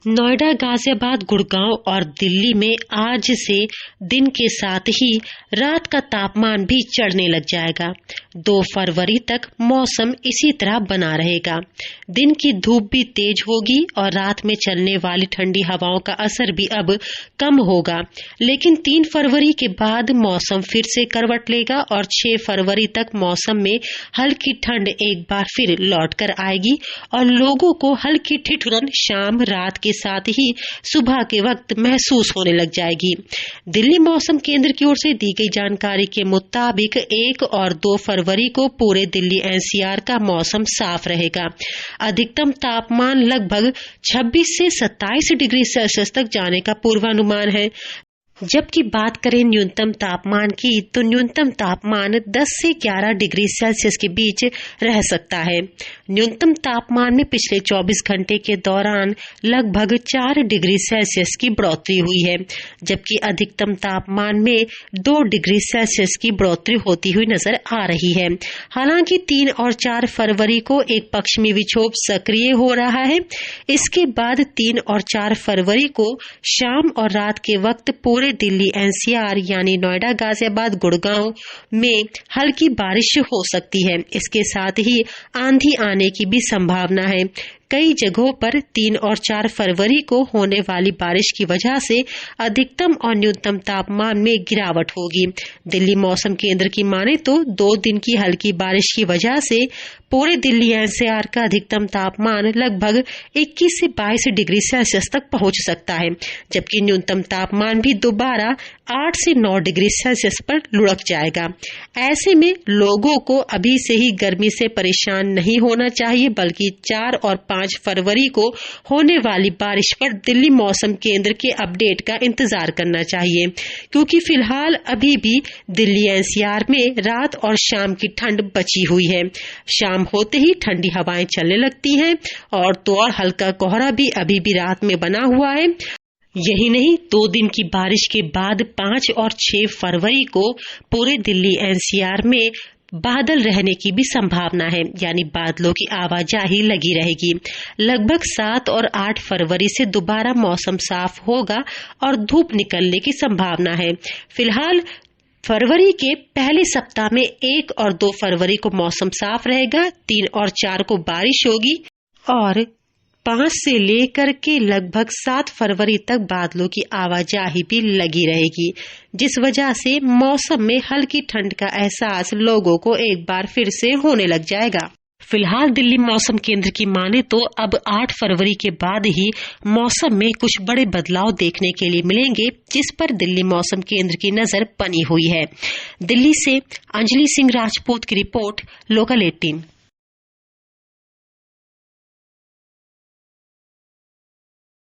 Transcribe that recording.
नोएडा, गाजियाबाद, गुड़गांव और दिल्ली में आज से दिन के साथ ही रात का तापमान भी चढ़ने लग जाएगा। 2 फरवरी तक मौसम इसी तरह बना रहेगा। दिन की धूप भी तेज होगी और रात में चलने वाली ठंडी हवाओं का असर भी अब कम होगा। लेकिन 3 फरवरी के बाद मौसम फिर से करवट लेगा और 6 फरवरी तक मौसम में हल्की ठंड एक बार फिर लौट कर आएगी और लोगों को हल्की ठिठुरन शाम रात के साथ ही सुबह के वक्त महसूस होने लग जाएगी। दिल्ली मौसम केंद्र की ओर से दी गई जानकारी के मुताबिक 1 और 2 फरवरी को पूरे दिल्ली एनसीआर का मौसम साफ रहेगा। अधिकतम तापमान लगभग 26 से 27 डिग्री सेल्सियस तक जाने का पूर्वानुमान है। जबकि बात करें न्यूनतम तापमान की, तो न्यूनतम तापमान 10 से 11 डिग्री सेल्सियस के बीच रह सकता है। न्यूनतम तापमान में पिछले 24 घंटे के दौरान लगभग 4 डिग्री सेल्सियस की बढ़ोतरी हुई है, जबकि अधिकतम तापमान में 2 डिग्री सेल्सियस की बढ़ोतरी होती हुई नजर आ रही है। हालांकि 3 और 4 फरवरी को एक पश्चिमी विक्षोभ सक्रिय हो रहा है। इसके बाद 3 और 4 फरवरी को शाम और रात के वक्त पूरे दिल्ली एनसीआर यानी नोएडा, गाजियाबाद, गुड़गांव में हल्की बारिश हो सकती है। इसके साथ ही आंधी आने की भी संभावना है। कई जगहों पर 3 और 4 फरवरी को होने वाली बारिश की वजह से अधिकतम और न्यूनतम तापमान में गिरावट होगी। दिल्ली मौसम केंद्र की माने तो 2 दिन की हल्की बारिश की वजह से पूरे दिल्ली एनसीआर का अधिकतम तापमान लगभग 21 से 22 डिग्री सेल्सियस तक पहुंच सकता है, जबकि न्यूनतम तापमान भी दोबारा 8 से 9 डिग्री सेल्सियस पर लुढ़क जाएगा। ऐसे में लोगों को अभी से ही गर्मी से परेशान नहीं होना चाहिए, बल्कि 4 और 5 फरवरी को होने वाली बारिश पर दिल्ली मौसम केंद्र के अपडेट का इंतजार करना चाहिए, क्योंकि फिलहाल अभी भी दिल्ली एनसीआर में रात और शाम की ठंड बची हुई है। शाम होते ही ठंडी हवाएं चलने लगती हैं और तो और हल्का कोहरा भी अभी भी रात में बना हुआ है। यही नहीं, 2 दिन की बारिश के बाद 5 और 6 फरवरी को पूरे दिल्ली एनसीआर में बादल रहने की भी संभावना है, यानी बादलों की आवाजाही लगी रहेगी। लगभग 7 और 8 फरवरी से दोबारा मौसम साफ होगा और धूप निकलने की संभावना है। फिलहाल फरवरी के पहले सप्ताह में 1 और 2 फरवरी को मौसम साफ रहेगा, 3 और 4 को बारिश होगी और 5 से लेकर के लगभग 7 फरवरी तक बादलों की आवाजाही भी लगी रहेगी, जिस वजह से मौसम में हल्की ठंड का एहसास लोगों को एक बार फिर से होने लग जाएगा। फिलहाल दिल्ली मौसम केंद्र की माने तो अब 8 फरवरी के बाद ही मौसम में कुछ बड़े बदलाव देखने के लिए मिलेंगे, जिस पर दिल्ली मौसम केंद्र की नजर बनी हुई है। दिल्ली से अंजलि सिंह राजपूत की रिपोर्ट, लोकल 18।